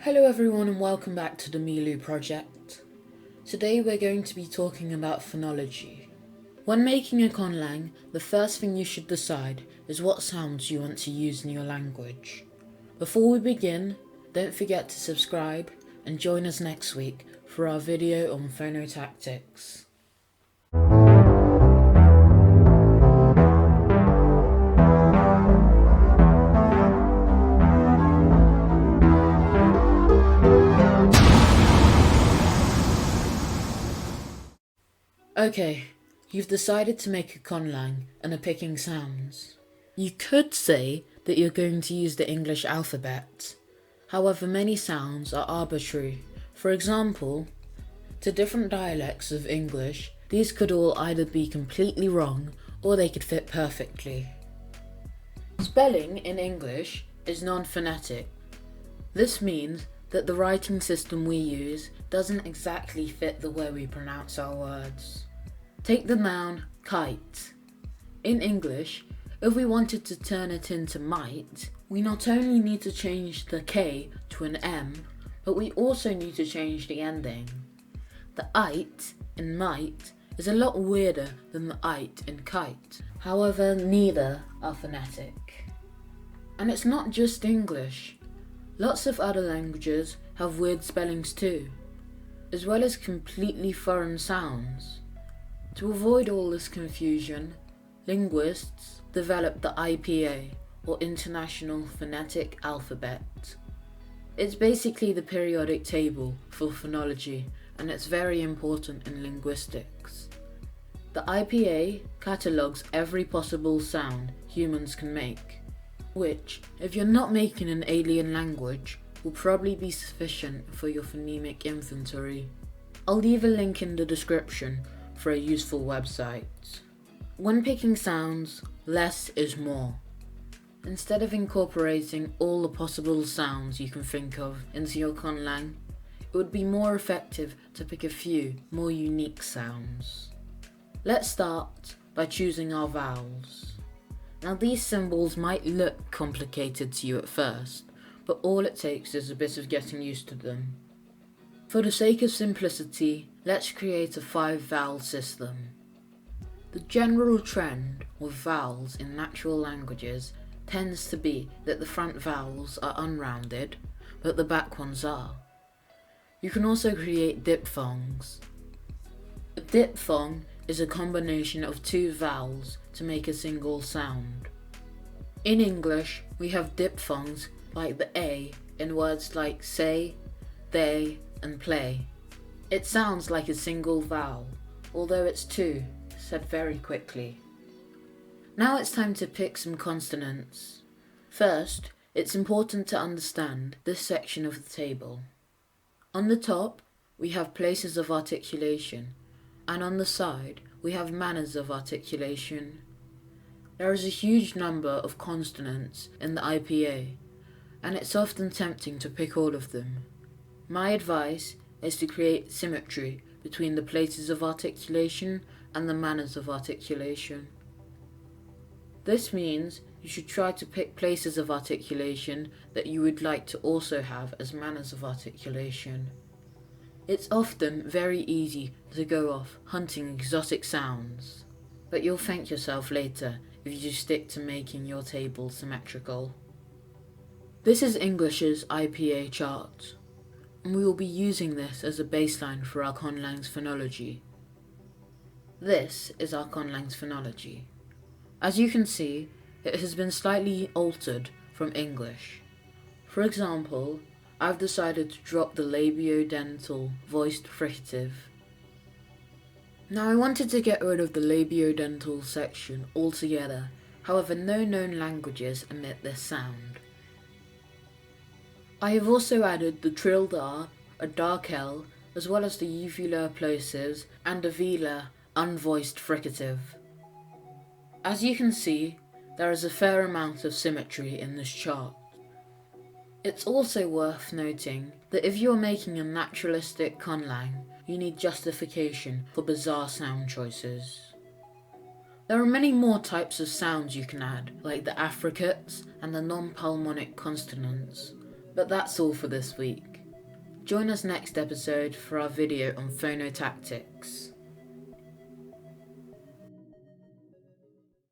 Hello everyone and welcome back to the Milu project. Today we're going to be talking about phonology. When making a conlang, the first thing you should decide is what sounds you want to use in your language. Before we begin, don't forget to subscribe and join us next week for our video on phonotactics. Okay, you've decided to make a conlang and are picking sounds. You could say that you're going to use the English alphabet. However, many sounds are arbitrary. For example, to different dialects of English, these could all either be completely wrong or they could fit perfectly. Spelling in English is non-phonetic. This means that the writing system we use doesn't exactly fit the way we pronounce our words. Take the noun kite. In English, if we wanted to turn it into might, we not only need to change the K to an M, but we also need to change the ending. The ite in might is a lot weirder than the ite in kite. However, neither are phonetic. And it's not just English. Lots of other languages have weird spellings too, as well as completely foreign sounds. To avoid all this confusion, linguists developed the IPA, or International Phonetic Alphabet. It's basically the periodic table for phonology, and it's very important in linguistics. The IPA catalogues every possible sound humans can make, which, if you're not making an alien language, will probably be sufficient for your phonemic inventory. I'll leave a link in the description for a useful website. When picking sounds, less is more. Instead of incorporating all the possible sounds you can think of into your conlang, it would be more effective to pick a few more unique sounds. Let's start by choosing our vowels. Now these symbols might look complicated to you at first, but all it takes is a bit of getting used to them. For the sake of simplicity, let's create a 5-vowel system. The general trend with vowels in natural languages tends to be that the front vowels are unrounded, but the back ones are. You can also create diphthongs. A diphthong is a combination of 2 vowels to make a single sound. In English, we have diphthongs like the A in words like say, they, and play. It sounds like a single vowel, although it's 2, said very quickly. Now it's time to pick some consonants. First, it's important to understand this section of the table. On the top, we have places of articulation, and on the side, we have manners of articulation. There is a huge number of consonants in the IPA, and it's often tempting to pick all of them. My advice is to create symmetry between the places of articulation and the manners of articulation. This means you should try to pick places of articulation that you would like to also have as manners of articulation. It's often very easy to go off hunting exotic sounds, but you'll thank yourself later if you stick to making your table symmetrical. This is English's IPA chart, and we will be using this as a baseline for our conlang's phonology. This is our conlang's phonology. As you can see, it has been slightly altered from English. For example, I've decided to drop the labiodental voiced fricative. Now I wanted to get rid of the labiodental section altogether, however no known languages emit this sound. I have also added the trilled R, a dark L, as well as the uvular plosives and a velar unvoiced fricative. As you can see, there is a fair amount of symmetry in this chart. It's also worth noting that if you are making a naturalistic conlang, you need justification for bizarre sound choices. There are many more types of sounds you can add, like the affricates and the non-pulmonic consonants, but that's all for this week. Join us next episode for our video on phonotactics.